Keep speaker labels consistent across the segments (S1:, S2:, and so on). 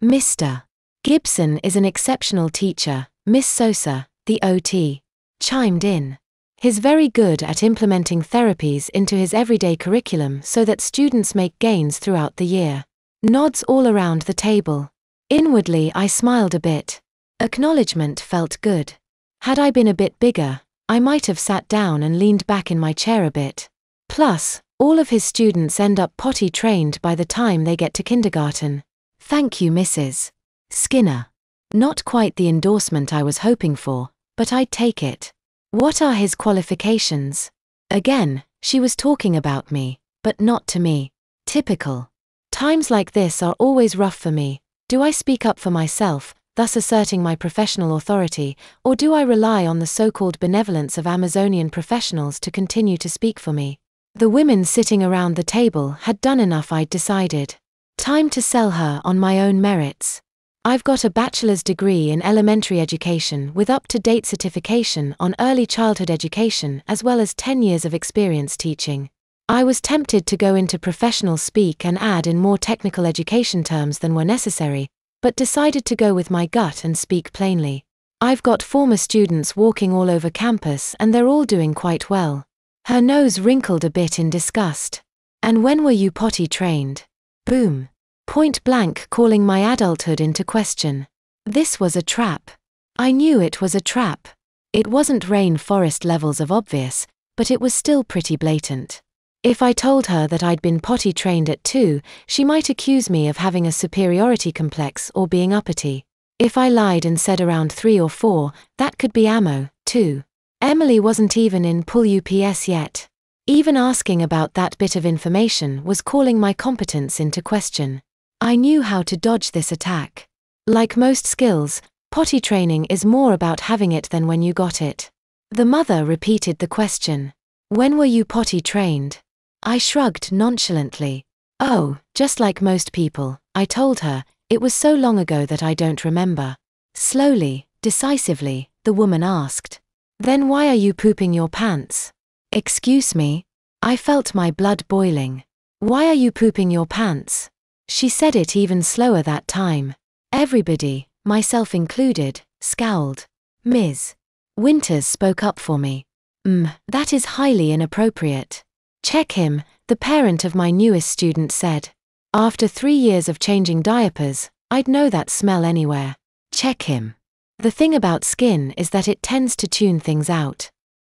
S1: Mr. Gibson is an exceptional teacher, Miss Sosa, the OT, chimed in. He's very good at implementing therapies into his everyday curriculum so that students make gains throughout the year. Nods all around the table. Inwardly I smiled a bit. Acknowledgement felt good. Had I been a bit bigger, I might have sat down and leaned back in my chair a bit. Plus, all of his students end up potty trained by the time they get to kindergarten. Thank you, Mrs. Skinner. Not quite the endorsement I was hoping for, but I'd take it. What are his qualifications? Again, she was talking about me, but not to me. Typical. Times like this are always rough for me. Do I speak up for myself, thus asserting my professional authority, or do I rely on the so-called benevolence of Amazonian professionals to continue to speak for me? The women sitting around the table had done enough, I'd decided. Time to sell her on my own merits. I've got a bachelor's degree in elementary education with up-to-date certification on early childhood education as well as 10 years of experience teaching. I was tempted to go into professional speak and add in more technical education terms than were necessary, but decided to go with my gut and speak plainly. I've got former students walking all over campus and they're all doing quite well. Her nose wrinkled a bit in disgust. And when were you potty trained? Boom. Point blank calling my adulthood into question. This was a trap. I knew it was a trap. It wasn't rainforest levels of obvious, but it was still pretty blatant. If I told her that I'd been potty trained at 2, she might accuse me of having a superiority complex or being uppity. If I lied and said around 3 or 4, that could be ammo, too. Emily wasn't even in Pull UPS yet. Even asking about that bit of information was calling my competence into question. I knew how to dodge this attack. Like most skills, potty training is more about having it than when you got it. The mother repeated the question. When were you potty trained? I shrugged nonchalantly. Oh, just like most people, I told her. It was so long ago that I don't remember. Slowly, decisively, the woman asked. Then why are you pooping your pants? Excuse me? I felt my blood boiling. Why are you pooping your pants? She said it even slower that time. Everybody, myself included, scowled. Ms. Winters spoke up for me. That is highly inappropriate. Check him, the parent of my newest student said. After 3 years of changing diapers, I'd know that smell anywhere. Check him. The thing about skin is that it tends to tune things out.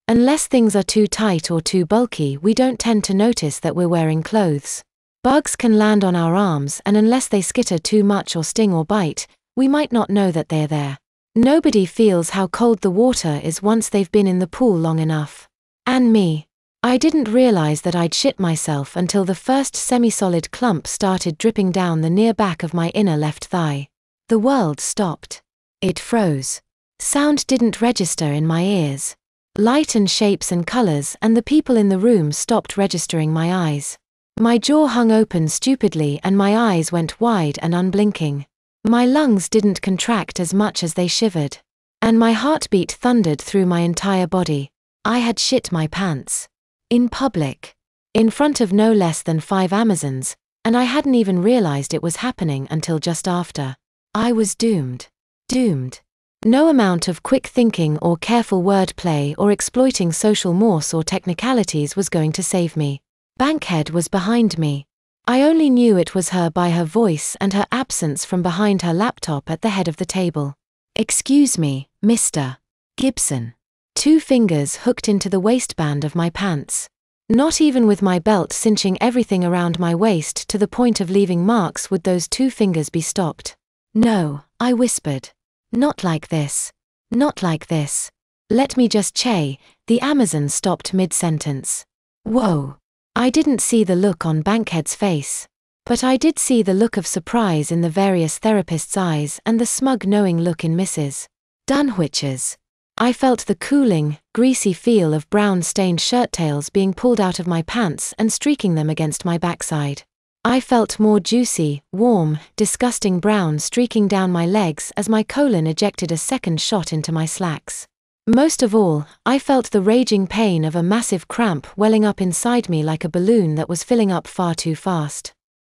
S1: Unless things are too tight or too bulky, we don't tend to notice that we're wearing clothes. Bugs can land on our arms, and unless they skitter too much or sting or bite, we might not know that they're there. Nobody feels how cold the water is once they've been in the pool long enough. And me. I didn't realize that I'd shit myself until the first semi-solid clump started dripping down the near back of my inner left thigh. The world stopped. It froze. Sound didn't register in my ears. Light and shapes and colors and the people in the room stopped registering my eyes. My jaw hung open stupidly and my eyes went wide and unblinking. My lungs didn't contract as much as they shivered. And my heartbeat thundered through my entire body. I had shit my pants. In public. In front of no less than 5 Amazons, and I hadn't even realized it was happening until just after. I was doomed. Doomed. No amount of quick thinking or careful wordplay or exploiting social morse or technicalities was going to save me. Bankhead was behind me. I only knew it was her by her voice and her absence from behind her laptop at the head of the table. Excuse me, Mr. Gibson. 2 fingers hooked into the waistband of my pants. Not even with my belt cinching everything around my waist to the point of leaving marks would those 2 fingers be stopped. No, I whispered. Not like this. Not like this. Let me just say, the Amazon stopped mid-sentence. Whoa. I didn't see the look on Bankhead's face. But I did see the look of surprise in the various therapists' eyes and the smug knowing look in Mrs. Dunwch's. I felt the cooling, greasy feel of brown-stained shirt tails being pulled out of my pants and streaking them against my backside. I felt more juicy, warm, disgusting brown streaking down my legs as my colon ejected a second shot into my slacks. Most of all, I felt the raging pain of a massive cramp welling up inside me like a balloon that was filling up far too fast.